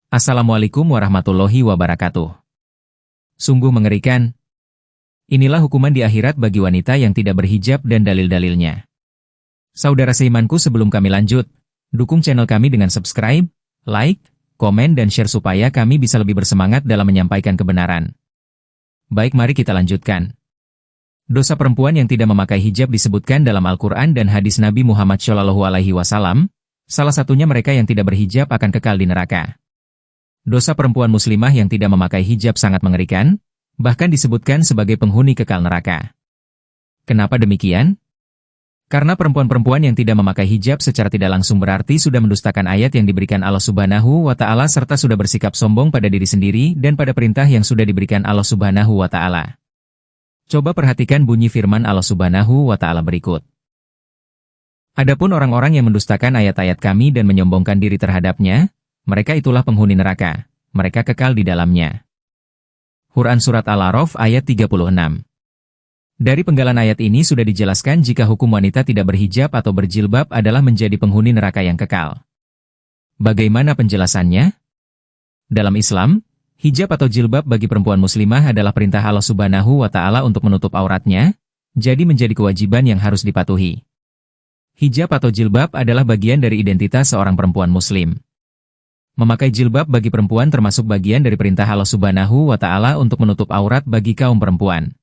Assalamualaikum warahmatullahi wabarakatuh. Sungguh mengerikan. Inilah hukuman di akhirat bagi wanita yang tidak berhijab dan dalil-dalilnya. Saudara seimanku, sebelum kami lanjut, dukung channel kami dengan subscribe, like, komen dan share supaya kami bisa lebih bersemangat dalam menyampaikan kebenaran. Baik, mari kita lanjutkan. Dosa perempuan yang tidak memakai hijab disebutkan dalam Al-Quran dan hadis Nabi Muhammad SAW. Salah satunya mereka yang tidak berhijab akan kekal di neraka. Dosa perempuan muslimah yang tidak memakai hijab sangat mengerikan, bahkan disebutkan sebagai penghuni kekal neraka. Kenapa demikian? Karena perempuan-perempuan yang tidak memakai hijab secara tidak langsung berarti sudah mendustakan ayat yang diberikan Allah Subhanahu wa Ta'ala serta sudah bersikap sombong pada diri sendiri dan pada perintah yang sudah diberikan Allah Subhanahu wa Ta'ala. Coba perhatikan bunyi firman Allah Subhanahu wa Ta'ala berikut. Adapun orang-orang yang mendustakan ayat-ayat kami dan menyombongkan diri terhadapnya, mereka itulah penghuni neraka, mereka kekal di dalamnya. Quran Surat Al-A'raf ayat 36. Dari penggalan ayat ini sudah dijelaskan jika hukum wanita tidak berhijab atau berjilbab adalah menjadi penghuni neraka yang kekal. Bagaimana penjelasannya? Dalam Islam, hijab atau jilbab bagi perempuan muslimah adalah perintah Allah Subhanahu wa Ta'ala untuk menutup auratnya, jadi menjadi kewajiban yang harus dipatuhi. Hijab atau jilbab adalah bagian dari identitas seorang perempuan muslim. Memakai jilbab bagi perempuan termasuk bagian dari perintah Allah Subhanahu wa Ta'ala untuk menutup aurat bagi kaum perempuan.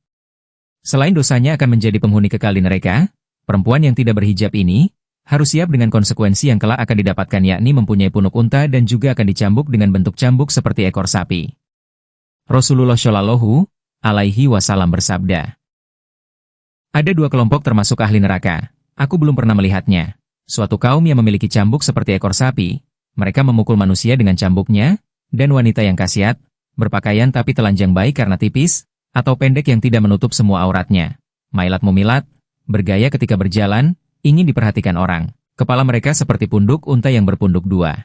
Selain dosanya akan menjadi penghuni kekal di neraka, perempuan yang tidak berhijab ini harus siap dengan konsekuensi yang kelak akan didapatkan, yakni mempunyai punuk unta dan juga akan dicambuk dengan bentuk cambuk seperti ekor sapi. Rasulullah Shallallahu alaihi wasallam bersabda, "Ada dua kelompok termasuk ahli neraka. Aku belum pernah melihatnya. Suatu kaum yang memiliki cambuk seperti ekor sapi, mereka memukul manusia dengan cambuknya, dan wanita yang kasiat, berpakaian tapi telanjang baik karena tipis, atau pendek yang tidak menutup semua auratnya. Mailat mumilat, bergaya ketika berjalan, ingin diperhatikan orang. Kepala mereka seperti punduk unta yang berpunduk dua.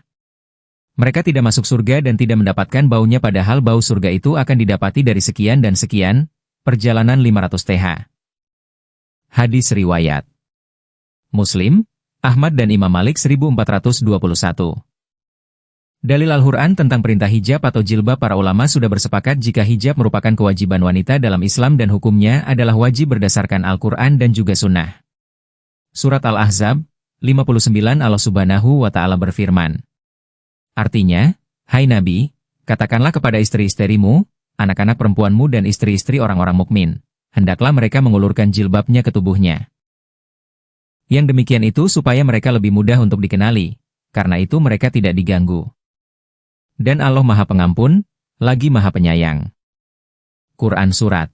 Mereka tidak masuk surga dan tidak mendapatkan baunya, padahal bau surga itu akan didapati dari sekian dan sekian, perjalanan 500 TH. Hadis riwayat Muslim, Ahmad dan Imam Malik 1421. Dalil Al-Quran tentang perintah hijab atau jilbab. Para ulama sudah bersepakat jika hijab merupakan kewajiban wanita dalam Islam dan hukumnya adalah wajib berdasarkan Al-Quran dan juga Sunnah. Surat Al-Ahzab 59. Allah Subhanahu wa Ta'ala berfirman. Artinya, hai Nabi, katakanlah kepada istri-istrimu, anak-anak perempuanmu dan istri-istri orang-orang mukmin, hendaklah mereka mengulurkan jilbabnya ke tubuhnya. Yang demikian itu supaya mereka lebih mudah untuk dikenali, karena itu mereka tidak diganggu. Dan Allah Maha Pengampun, lagi Maha Penyayang. Quran Surat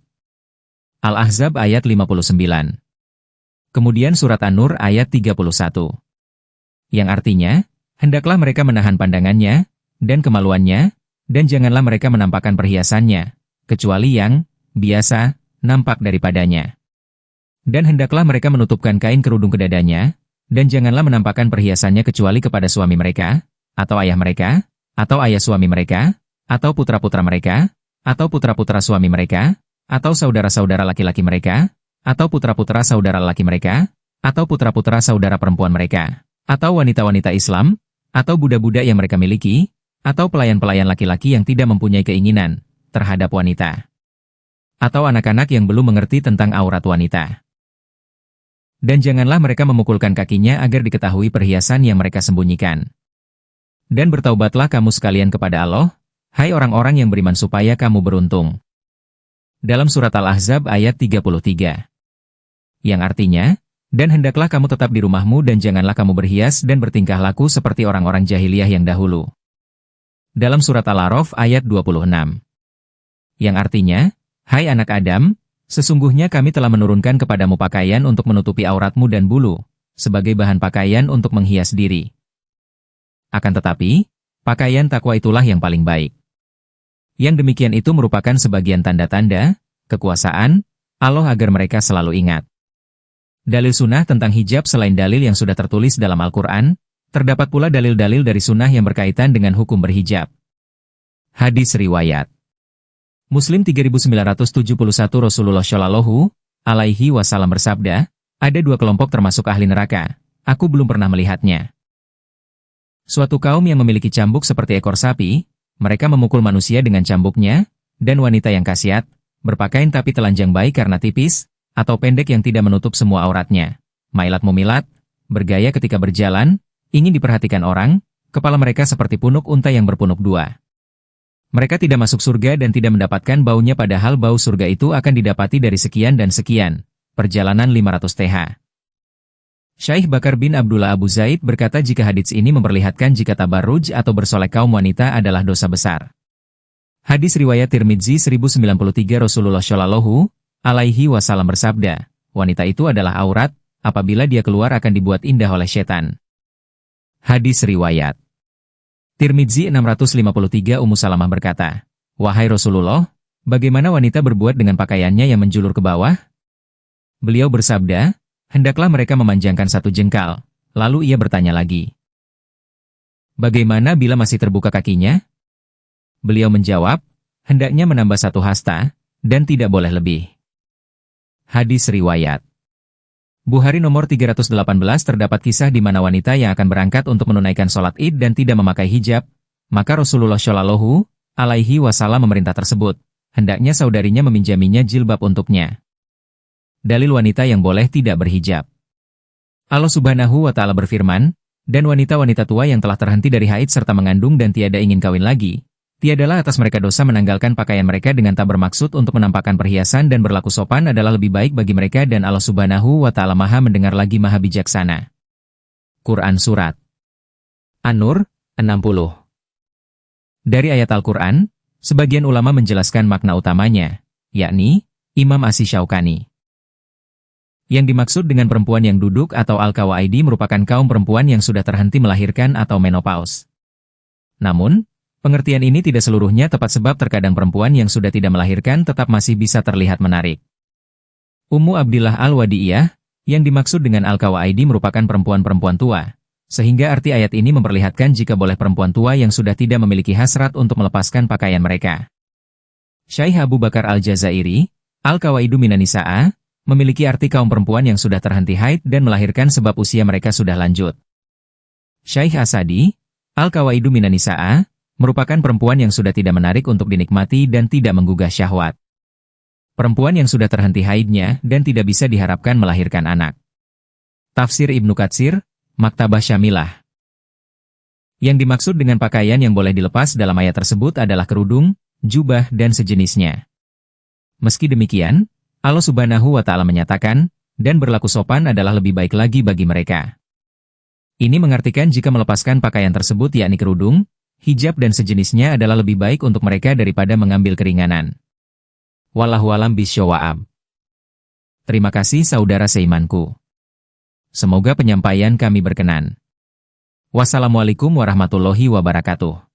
Al-Ahzab ayat 59. Kemudian Surat An-Nur ayat 31. Yang artinya, hendaklah mereka menahan pandangannya, dan kemaluannya, dan janganlah mereka menampakkan perhiasannya, kecuali yang biasa nampak daripadanya. Dan hendaklah mereka menutupkan kain kerudung ke dadanya, dan janganlah menampakkan perhiasannya kecuali kepada suami mereka, atau ayah mereka, atau ayah suami mereka, atau putra-putra mereka, atau putra-putra suami mereka, atau saudara-saudara laki-laki mereka, atau putra-putra saudara laki mereka, atau putra-putra saudara perempuan mereka, atau wanita-wanita Islam, atau budak-budak yang mereka miliki, atau pelayan-pelayan laki-laki yang tidak mempunyai keinginan terhadap wanita, atau anak-anak yang belum mengerti tentang aurat wanita. Dan janganlah mereka memukulkan kakinya agar diketahui perhiasan yang mereka sembunyikan. Dan bertaubatlah kamu sekalian kepada Allah, hai orang-orang yang beriman, supaya kamu beruntung. Dalam Surat Al-Ahzab ayat 33. Yang artinya, dan hendaklah kamu tetap di rumahmu dan janganlah kamu berhias dan bertingkah laku seperti orang-orang jahiliyah yang dahulu. Dalam Surat Al-A'raf ayat 26. Yang artinya, hai anak Adam, sesungguhnya kami telah menurunkan kepadamu pakaian untuk menutupi auratmu dan bulu, sebagai bahan pakaian untuk menghias diri. Akan tetapi, pakaian takwa itulah yang paling baik. Yang demikian itu merupakan sebagian tanda-tanda kekuasaan Allah agar mereka selalu ingat. Dalil sunnah tentang hijab. Selain dalil yang sudah tertulis dalam Al-Quran, terdapat pula dalil-dalil dari sunnah yang berkaitan dengan hukum berhijab. Hadis riwayat Muslim 3971. Rasulullah Shallallahu alaihi wasallam bersabda, ada dua kelompok termasuk ahli neraka, aku belum pernah melihatnya. Suatu kaum yang memiliki cambuk seperti ekor sapi, Mereka memukul manusia dengan cambuknya, dan wanita yang kasiat, berpakaian tapi telanjang baik karena tipis, atau pendek yang tidak menutup semua auratnya. Mailat mumilat, bergaya ketika berjalan, ingin diperhatikan orang, kepala mereka seperti punuk unta yang berpunuk dua. Mereka tidak masuk surga dan tidak mendapatkan baunya padahal bau surga itu akan didapati dari sekian dan sekian. Perjalanan 500 TH. Syekh Bakar bin Abdullah Abu Zaid berkata jika hadits ini memperlihatkan jika tabarruj atau bersolek kaum wanita adalah dosa besar. Hadis riwayat Tirmidzi 1093 Rasulullah Shallallahu alaihi wasallam bersabda, wanita itu adalah aurat, apabila dia keluar akan dibuat indah oleh setan. Hadis riwayat Tirmidzi 653 Ummu Salamah berkata, wahai Rasulullah, bagaimana wanita berbuat dengan pakaiannya yang menjulur ke bawah? Beliau bersabda, hendaklah mereka memanjangkan satu jengkal. Lalu ia bertanya lagi, bagaimana bila masih terbuka kakinya? Beliau menjawab, hendaknya menambah satu hasta, dan tidak boleh lebih. Hadis riwayat Bukhari nomor 318 terdapat kisah di mana wanita yang akan berangkat untuk menunaikan sholat Id dan tidak memakai hijab, maka Rasulullah Shallallahu alaihi wasallam memerintah tersebut, hendaknya saudarinya meminjaminya jilbab untuknya. Dalil wanita yang boleh tidak berhijab. Allah Subhanahu wa Ta'ala berfirman, dan wanita-wanita tua yang telah terhenti dari haid serta mengandung dan tiada ingin kawin lagi, tiadalah atas mereka dosa menanggalkan pakaian mereka dengan tak bermaksud untuk menampakkan perhiasan dan berlaku sopan adalah lebih baik bagi mereka dan Allah Subhanahu wa Ta'ala Maha mendengar lagi Maha bijaksana. Quran Surat An-Nur 60. Dari ayat Al-Quran, sebagian ulama menjelaskan makna utamanya, yakni Imam Asy-Syaukani. Yang dimaksud dengan perempuan yang duduk atau al-qawaidi merupakan kaum perempuan yang sudah terhenti melahirkan atau menopause. Namun, pengertian ini tidak seluruhnya tepat sebab terkadang perempuan yang sudah tidak melahirkan tetap masih bisa terlihat menarik. Ummu Abdillah Al-Wadi'iyah, yang dimaksud dengan al-qawaidi merupakan perempuan-perempuan tua, sehingga arti ayat ini memperlihatkan jika boleh perempuan tua yang sudah tidak memiliki hasrat untuk melepaskan pakaian mereka. Syekh Abu Bakar Al-Jazairi, al-qawaidu minan nisaa, memiliki arti kaum perempuan yang sudah terhenti haid dan melahirkan sebab usia mereka sudah lanjut. Syekh Asadi, al-qawaidu minan nisaa, merupakan perempuan yang sudah tidak menarik untuk dinikmati dan tidak menggugah syahwat. Perempuan yang sudah terhenti haidnya dan tidak bisa diharapkan melahirkan anak. Tafsir Ibnu Katsir, Maktabah Syamilah. Yang dimaksud dengan pakaian yang boleh dilepas dalam ayat tersebut adalah kerudung, jubah dan sejenisnya. Meski demikian, Allah Subhanahu wa Ta'ala menyatakan, dan berlaku sopan adalah lebih baik lagi bagi mereka. Ini mengartikan jika melepaskan pakaian tersebut yakni kerudung, hijab dan sejenisnya adalah lebih baik untuk mereka daripada mengambil keringanan. Wallahu a'lam bishawab. Terima kasih saudara seimanku. Semoga penyampaian kami berkenan. Wassalamualaikum warahmatullahi wabarakatuh.